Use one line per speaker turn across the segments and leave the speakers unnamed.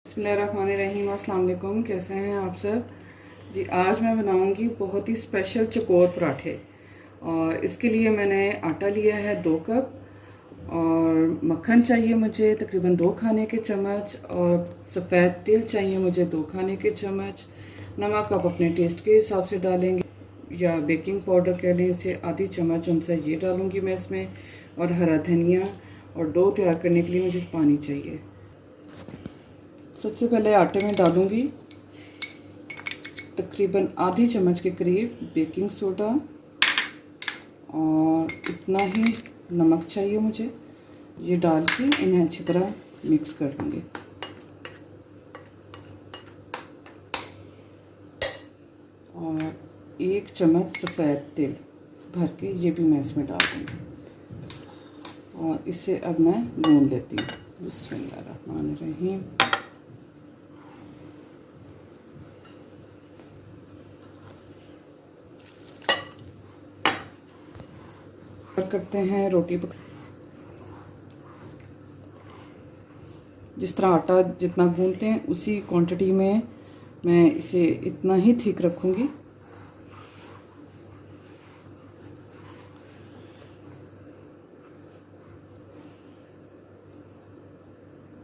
बिस्मिल्लाहिर्रहमानिर्रहीम। अस्सलाम वालेकुम। कैसे हैं आप सब जी। आज मैं बनाऊंगी बहुत ही स्पेशल चकोर पराठे। और इसके लिए मैंने आटा लिया है 2 कप और मक्खन चाहिए मुझे तकरीबन 2 खाने के चम्मच और सफ़ेद तिल चाहिए मुझे 2 खाने के चम्मच। नमक आप अपने टेस्ट के हिसाब से डालेंगे या बेकिंग पाउडर कह लें, इसे आधी चम्मच उनसे ये डालूंगी मैं इसमें। और हरा धनिया और डो तैयार करने के लिए मुझे पानी चाहिए। सबसे पहले आटे में डालूंगी तकरीबन आधी चम्मच के करीब बेकिंग सोडा और इतना ही नमक चाहिए मुझे। ये डाल के इन्हें अच्छी तरह मिक्स कर लूँगी। और 1 चम्मच सफ़ेद तेल भर के ये भी मैं इसमें डाल दूँगी और इसे अब मैं गूंद लेती हूँ। बिस्मिल्लाहिर्रहमानिर्रहीम। करते हैं रोटी पका। जिस तरह आटा जितना गूंदते हैं उसी क्वांटिटी में मैं इसे इतना ही थिक रखूँगी।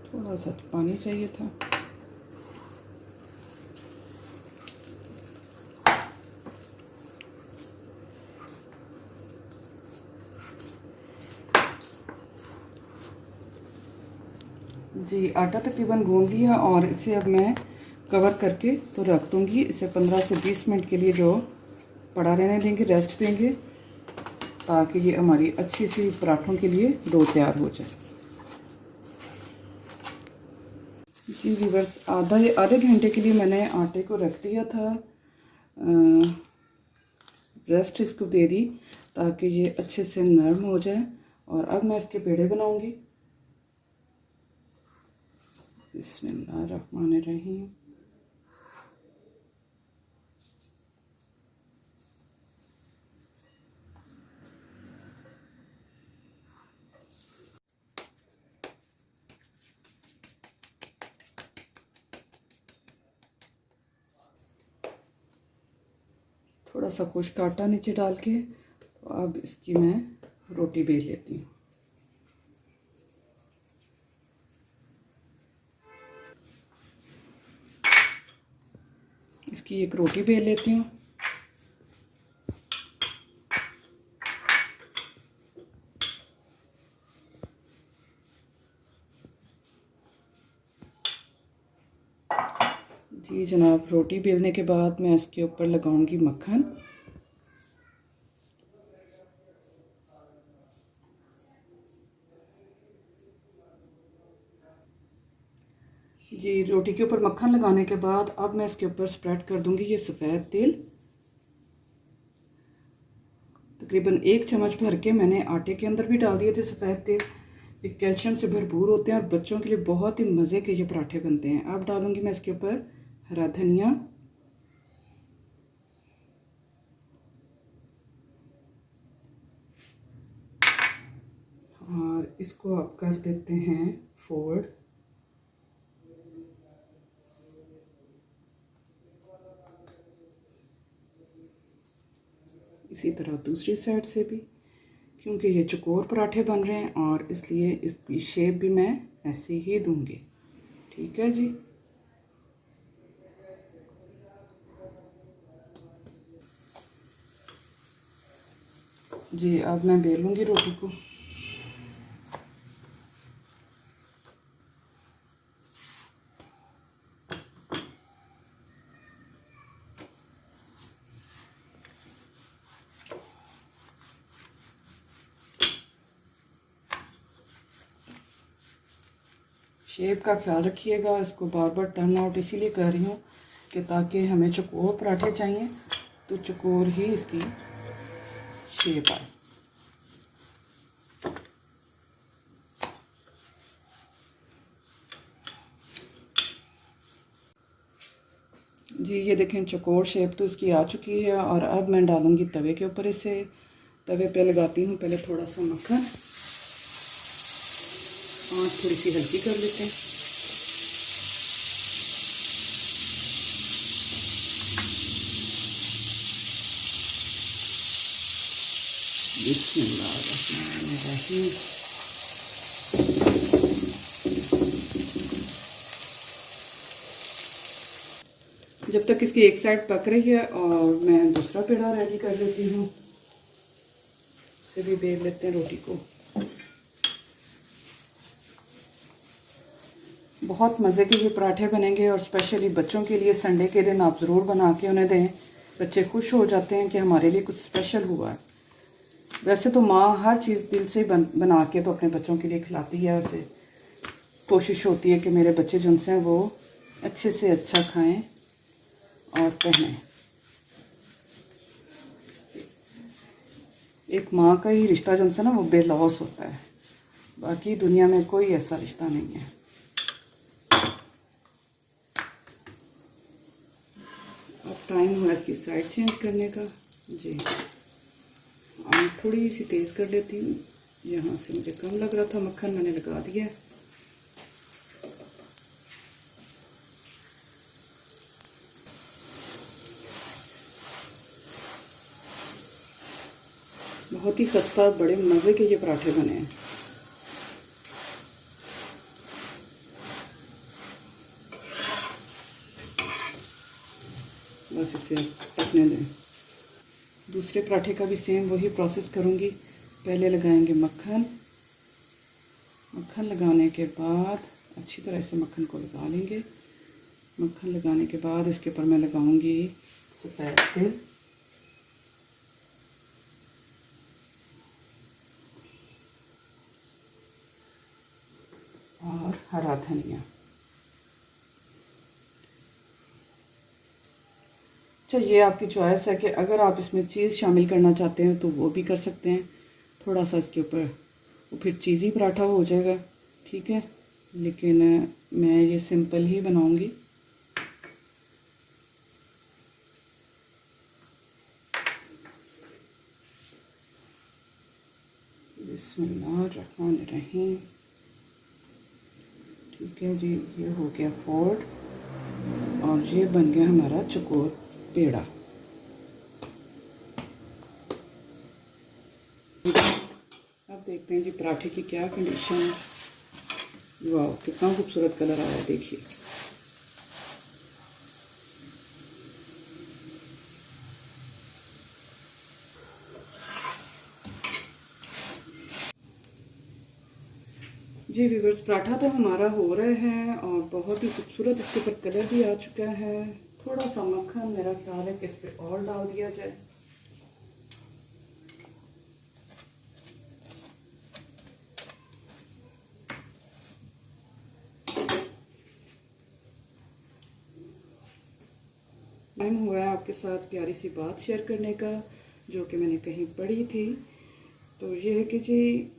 थोड़ा सा पानी चाहिए था। जी, आटा तकरीबन गूंद लिया और इसे अब मैं कवर करके तो रख दूँगी। इसे 15 से 20 मिनट के लिए जो पड़ा रहने देंगे, रेस्ट देंगे, ताकि ये हमारी अच्छी सी पराठों के लिए डो तैयार हो जाए। जी व्यूअर्स, आधे घंटे के लिए मैंने आटे को रख दिया था, रेस्ट इसको दे दी ताकि ये अच्छे से नरम हो जाए। और अब मैं इसके पेड़े बनाऊंगी। बिस्मिल्लाहिर्रहमानिर्रहीम। थोड़ा सा खुश्क आटा नीचे डाल के तो अब इसकी मैं रोटी बेल लेती हूँ। इसकी एक रोटी बेल लेती हूँ। जी जनाब, रोटी बेलने के बाद मैं इसके ऊपर लगाऊंगी मक्खन। जी, रोटी के ऊपर मक्खन लगाने के बाद अब मैं इसके ऊपर स्प्रेड कर दूंगी ये सफ़ेद तेल। तकरीबन 1 चम्मच भर के मैंने आटे के अंदर भी डाल दिए थे सफ़ेद तेल। ये कैल्शियम से भरपूर होते हैं और बच्चों के लिए बहुत ही मज़े के ये पराठे बनते हैं। अब डालूंगी मैं इसके ऊपर हरा धनिया और इसको अब कर देते हैं फोल्ड। इसी तरह दूसरी साइड से भी, क्योंकि ये चकोर पराठे बन रहे हैं और इसलिए इसकी शेप भी मैं ऐसे ही दूंगी। ठीक है जी। जी, अब मैं बेलूंगी रोटी को। शेप का ख्याल रखिएगा, इसको बार बार टर्न आउट इसीलिए कर रही हूँ कि ताकि हमें चकोर पराठे चाहिए तो चकोर ही इसकी शेप आए। जी ये देखें, चकोर शेप तो इसकी आ चुकी है। और अब मैं डालूंगी तवे के ऊपर इसे। तवे पे लगाती हूँ पहले थोड़ा सा मक्खन। आँच थोड़ी सी हल्की कर लेते हैं। बिस्मिल्लाहिर्रहमानिर्रहीम। जब तक इसकी एक साइड पक रही है और मैं दूसरा पेड़ा रेडी कर लेती हूँ, इसे भी बेल लेते हैं रोटी को। बहुत मज़े के ये पराठे बनेंगे और स्पेशली बच्चों के लिए संडे के दिन आप ज़रूर बना के उन्हें दें। बच्चे खुश हो जाते हैं कि हमारे लिए कुछ स्पेशल हुआ है। वैसे तो माँ हर चीज़ दिल से बना के तो अपने बच्चों के लिए खिलाती है। उसे कोशिश होती है कि मेरे बच्चे जो हैं वो अच्छे से अच्छा खाएं और पहनें। एक माँ का ही रिश्ता जो है ना वो बेलौस होता है, बाकी दुनिया में कोई ऐसा रिश्ता नहीं है। अब टाइम हुआ इसकी साइड चेंज करने का। जी थोड़ी सी तेज़ कर लेती हूँ, यहाँ से मुझे कम लग रहा था मक्खन, मैंने लगा दिया। बहुत ही खस्ता बड़े मज़े के ये पराठे बने हैं। बस इसे पकने दें। दूसरे पराठे का भी सेम वही प्रोसेस करूँगी। पहले लगाएंगे मक्खन। मक्खन लगाने के बाद अच्छी तरह से मक्खन को लगा लेंगे। मक्खन लगाने के बाद इसके ऊपर मैं लगाऊंगी सफ़ेद तिल और हरा धनिया। अच्छा, ये आपकी चॉइस है कि अगर आप इसमें चीज़ शामिल करना चाहते हैं तो वो भी कर सकते हैं। थोड़ा सा इसके ऊपर वो फिर चीज़ी पराठा हो जाएगा, ठीक है। लेकिन मैं ये सिंपल ही बनाऊंगी। बिस्मिल्लाहिर्रहमानिर्रहीम। ठीक है जी, ये हो गया फोल्ड और ये बन गया हमारा चकोर पेड़ा। अब देखते हैं जी पराठे की क्या कंडीशन है। वाह, कितना खूबसूरत कलर आया है, देखिए। जी व्यूअर्स, पराठा तो हमारा हो रहा है और बहुत ही खूबसूरत इसके ऊपर कलर भी आ चुका है। थोड़ा सा मक्खन मेरा ख्याल है कि इस पर और डाल दिया जाए। टाइम हुआ है आपके साथ प्यारी सी बात शेयर करने का, जो कि मैंने कहीं पढ़ी थी। तो ये है कि जी,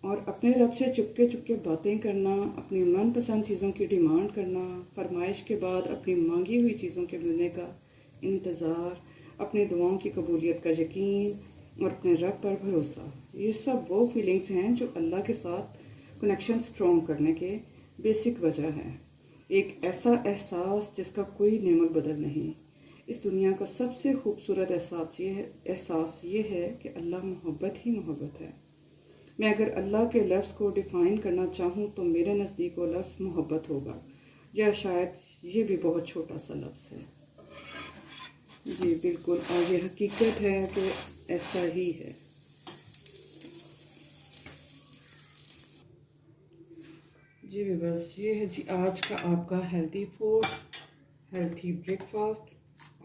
और अपने रब से चुपके चुपके बातें करना, अपनी मनपसंद चीज़ों की डिमांड करना, फरमाइश के बाद अपनी मांगी हुई चीज़ों के मिलने का इंतज़ार, अपनी दुआओं की कबूलियत का यकीन और अपने रब पर भरोसा, ये सब वो फीलिंग्स हैं जो अल्लाह के साथ कनेक्शन स्ट्रॉन्ग करने के बेसिक वजह है। एक ऐसा एहसास जिसका कोई नेमत बदल नहीं। इस दुनिया का सबसे खूबसूरत एहसास ये है कि अल्लाह मोहब्बत ही मोहब्बत है। मैं अगर अल्लाह के लफ्ज़ को डिफ़ाइन करना चाहूँ तो मेरे नज़दीक वो लफ्ज़ मोहब्बत होगा, या शायद ये भी बहुत छोटा सा लफ्ज़ है। जी बिल्कुल, और ये हकीकत है कि ऐसा ही है। जी बस ये है जी आज का आपका हेल्दी फूड, हेल्थी ब्रेकफास्ट।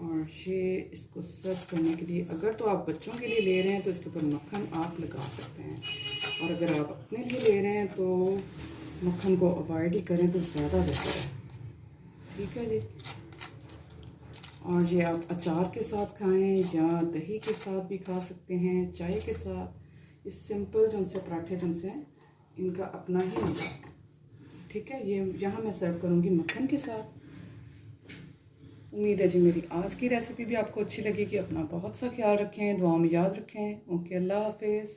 और ये इसको सर्व करने के लिए, अगर तो आप बच्चों के लिए ले रहे हैं तो इसके ऊपर मक्खन आप लगा सकते हैं, और अगर आप अपने लिए ले रहे हैं तो मक्खन को अवॉइड ही करें तो ज़्यादा बेहतर है, ठीक है जी। और ये आप अचार के साथ खाएं या दही के साथ भी खा सकते हैं, चाय के साथ। इस सिंपल जो उनसे पराठे जो उनसे इनका अपना ही मज़ा, ठीक है। ये यहाँ मैं सर्व करूँगी मक्खन के साथ। उम्मीद है जी मेरी आज की रेसिपी भी आपको अच्छी लगेगी। अपना बहुत सा ख्याल रखें, दुआ में याद रखें। ओके, अल्लाह हाफिज़।